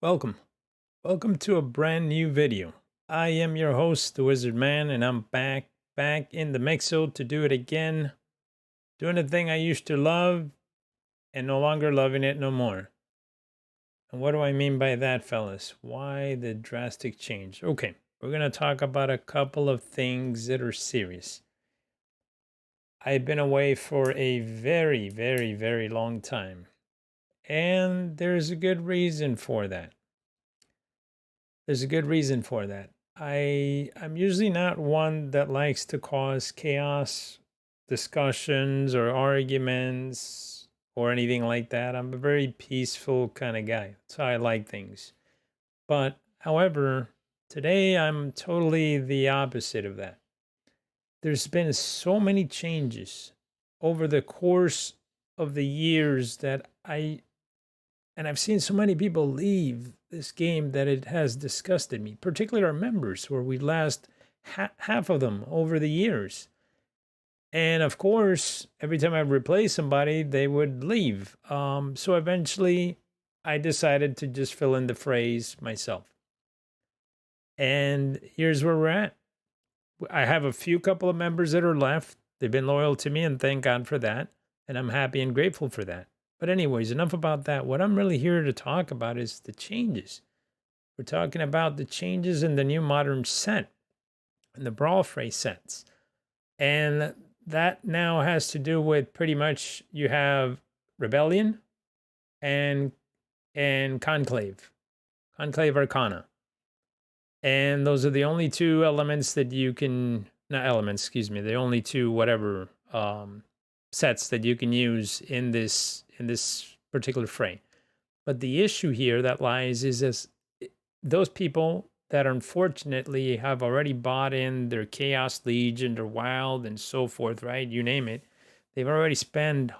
Welcome. Welcome to a brand new video. I am your host, the Wizard Man, and I'm back in the mixo to do it again. Doing the thing I used to love and no longer loving it no more. And what do I mean by that, fellas? Why the drastic change? Okay, we're going to talk about a couple of things that are serious. I've been away for a very, very, very long time. And there's a good reason for that. I'm usually not one that likes to cause chaos, discussions, or arguments, or anything like that. I'm a very peaceful kind of guy. That's how I like things. But, however, today I'm totally the opposite of that. There's been so many changes over the course of the years that I've seen so many people leave this game that it has disgusted me, particularly our members, where we last half of them over the years. And of course, every time I replace somebody, they would leave. So eventually, I decided to just fill in the frays myself. And here's where we're at. I have a couple of members that are left. They've been loyal to me, and thank God for that. And I'm happy and grateful for that. But anyways, enough about that. What I'm really here to talk about is the changes. We're talking about the changes in the new modern set and the Brawl Fray sets. And that now has to do with pretty much you have Rebellion and Conclave Arcana. And those are the only two elements that you can, not elements, excuse me, the only two whatever sets that you can use in this particular fray. But the issue here that lies is as those people that unfortunately have already bought in their Chaos Legion, their Wild, and so forth, right? You name it. They've already spent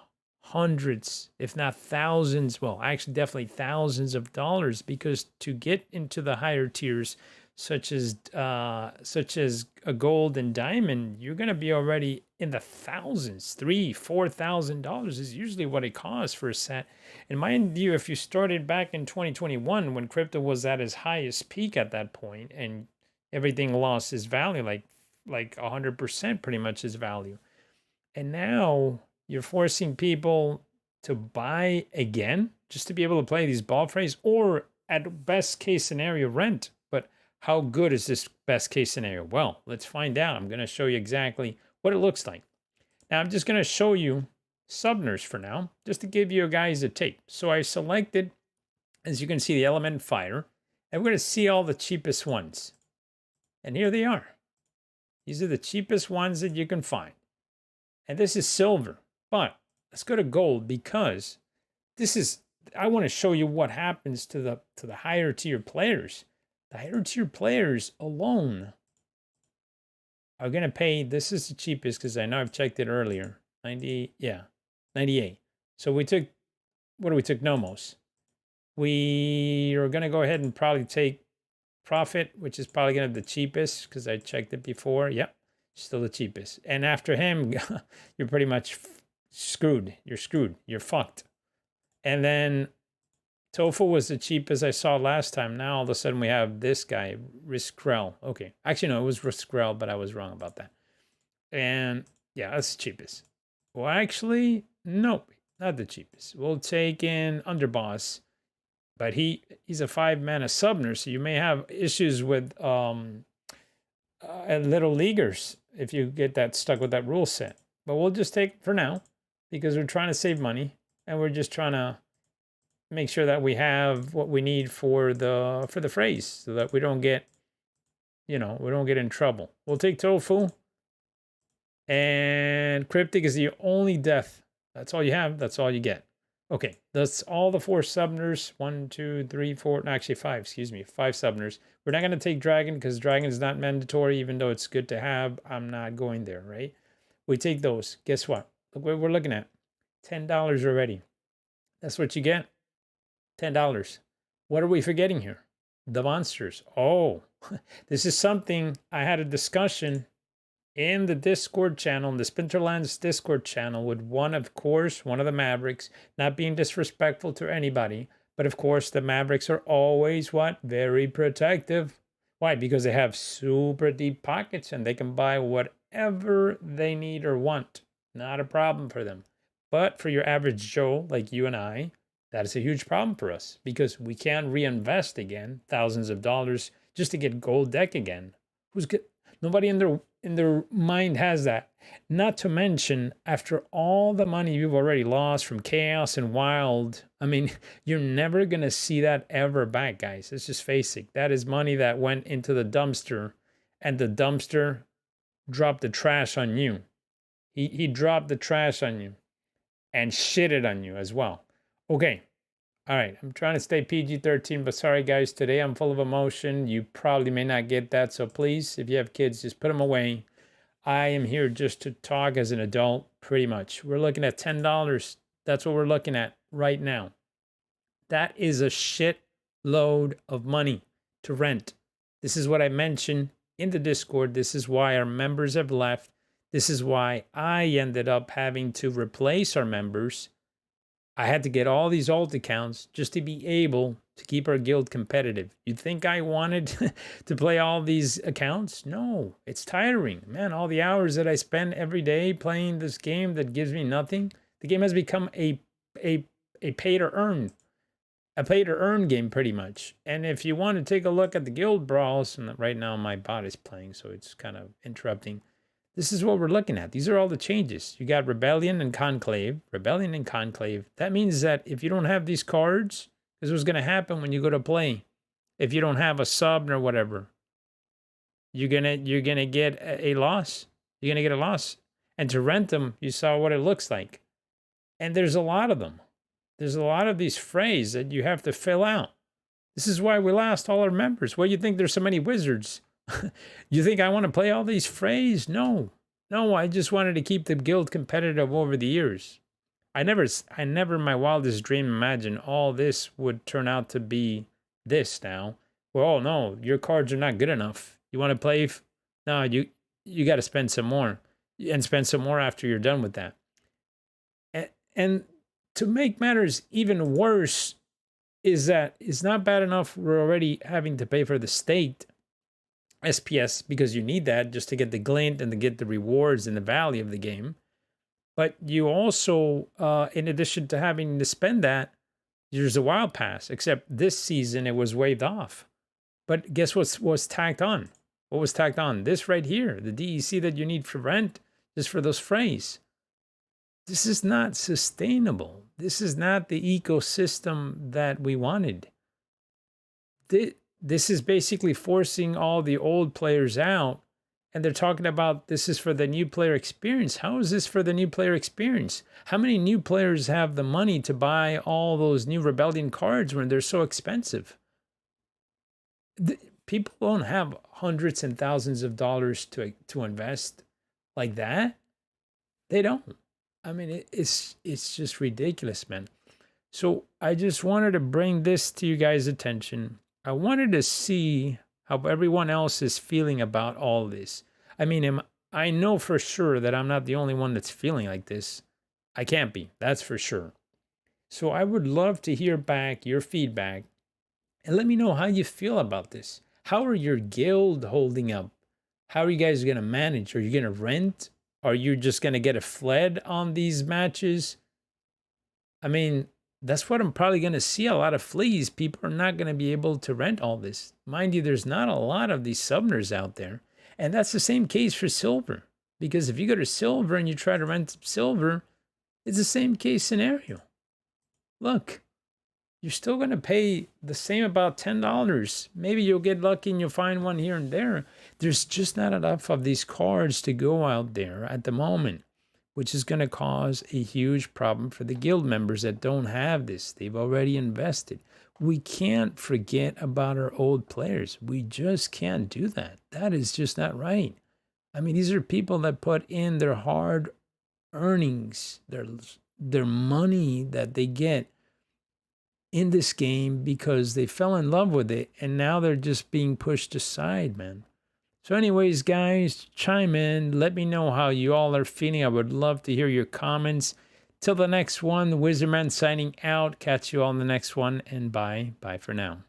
hundreds, if not thousands, well, actually definitely thousands of dollars, because to get into the higher tiers, such as a gold and diamond, you're going to be already in the thousands. $3,000-$4,000 is usually what it costs for a set. And mind you, if you started back in 2021 when crypto was at its highest peak at that point and everything lost its value, like 100% pretty much its value, and now you're forcing people to buy again just to be able to play these ball frays, or at best case scenario rent. But how good is this best case scenario? Well, let's find out. I'm going to show you exactly what it looks like. Now, I'm just going to show you Subners for now, just to give you guys a tape. So I selected, as you can see, the element fire, and we're going to see all the cheapest ones. And here they are. These are the cheapest ones that you can find. And this is silver. But let's go to gold, because I want to show you what happens to the higher tier players. The higher tier players alone are going to pay, this is the cheapest because I know I've checked it earlier, 98. So we took, what do we took? Nomos. We are going to go ahead and probably take Profit, which is probably going to be the cheapest because I checked it before. Yep, still the cheapest. And after him, you're pretty much screwed. You're screwed. You're fucked. And then Tofu was the cheapest I saw last time. Now all of a sudden we have this guy, Riskrell. Okay. Actually, no, it was Riskrell, but I was wrong about that. And yeah, that's the cheapest. Well, actually, nope, not the cheapest. We'll take in Underboss, but he's a 5-mana Subner, so you may have issues with little leaguers if you get that stuck with that rule set. But we'll just take for now, because we're trying to save money and we're just trying to make sure that we have what we need for the frays, so that we don't get, we don't get in trouble. We'll take Tofu, and Cryptic is the only death. That's all you have. That's all you get. Okay, that's all the 4 Subners. 1, 2, 3, 4. No, actually 5. Excuse me, 5 Subners. We're not going to take Dragon because Dragon is not mandatory, even though it's good to have. I'm not going there, right? We take those. Guess what? Look what we're looking at. $10 already. That's what you get. $10. What are we forgetting here? The monsters. Oh, this is something I had a discussion in the Discord channel, in the Splinterlands Discord channel, with one of the Mavericks, not being disrespectful to anybody, But of course, the Mavericks are always what? Very protective. Why? Because they have super deep pockets and they can buy whatever they need or want. Not a problem for them. But for your average Joe like you and I, that is a huge problem for us because we can't reinvest again thousands of dollars just to get gold deck again. Who's good? Nobody in their mind has that. Not to mention, after all the money you've already lost from Chaos and Wild, I mean, you're never going to see that ever back, guys. Let's just face it. That is money that went into the dumpster, and the dumpster dropped the trash on you. He dropped the trash on you and shitted on you as well. Okay. All right. I'm trying to stay PG-13, but sorry, guys. Today I'm full of emotion. You probably may not get that. So please, if you have kids, just put them away. I am here just to talk as an adult, pretty much. We're looking at $10. That's what we're looking at right now. That is a shit load of money to rent. This is what I mentioned in the Discord. This is why our members have left. This is why I ended up having to replace our members. I had to get all these alt accounts just to be able to keep our guild competitive. You think I wanted to play all these accounts? No, it's tiring. Man, all the hours that I spend every day playing this game that gives me nothing. The game has become a pay to earn game pretty much. And if you want to take a look at the guild brawls, and right now my bot is playing, so it's kind of interrupting. This is what we're looking at. These are all the changes. You got Rebellion and Conclave. Rebellion and Conclave. That means that if you don't have these cards, this is what's going to happen when you go to play. If you don't have a sub or whatever, you're gonna get a loss. You're gonna get a loss. And to rent them, you saw what it looks like. And there's a lot of them. There's a lot of these frays that you have to fill out. This is why we lost all our members. Why do you think there's so many wizards? You think I want to play all these frays? No, I just wanted to keep the guild competitive over the years. I never in my wildest dream imagined all this would turn out to be this now. Well, no, your cards are not good enough. You want to play? No, you got to spend some more and spend some more after you're done with that. And to make matters even worse is that it's not bad enough we're already having to pay for the state SPS because you need that just to get the glint and to get the rewards and the value of the game. But you also, in addition to having to spend that, there's a wild pass, except this season it was waived off. But guess what was tacked on? What was tacked on? This right here, the DEC that you need for rent, just for those frays. This is not sustainable. This is not the ecosystem that we wanted. This is basically forcing all the old players out, and they're talking about this is for the new player experience. How is this for the new player experience? How many new players have the money to buy all those new Rebellion cards when they're so expensive? People don't have hundreds and thousands of dollars to invest like that. They don't. I mean, it's just ridiculous, man. So I just wanted to bring this to you guys' attention. I wanted to see how everyone else is feeling about all this. I mean, I know for sure that I'm not the only one that's feeling like this. I can't be, that's for sure. So I would love to hear back your feedback and let me know how you feel about this. How are your guild holding up? How are you guys going to manage? Are you going to rent? Are you just going to get a fled on these matches? I mean, that's what I'm probably going to see, a lot of fleas. People are not going to be able to rent all this. Mind you, there's not a lot of these subners out there. And that's the same case for silver. Because if you go to silver and you try to rent silver, it's the same case scenario. Look, you're still going to pay the same, about $10. Maybe you'll get lucky and you'll find one here and there. There's just not enough of these cards to go out there at the moment, which is going to cause a huge problem for the guild members that don't have this. They've already invested. We can't forget about our old players. We just can't do that. That is just not right. I mean, these are people that put in their hard earnings, their money that they get in this game because they fell in love with it, and now they're just being pushed aside, man. So anyways, guys, chime in. Let me know how you all are feeling. I would love to hear your comments. Till the next one, the Wizardman signing out. Catch you all in the next one, and bye. Bye for now.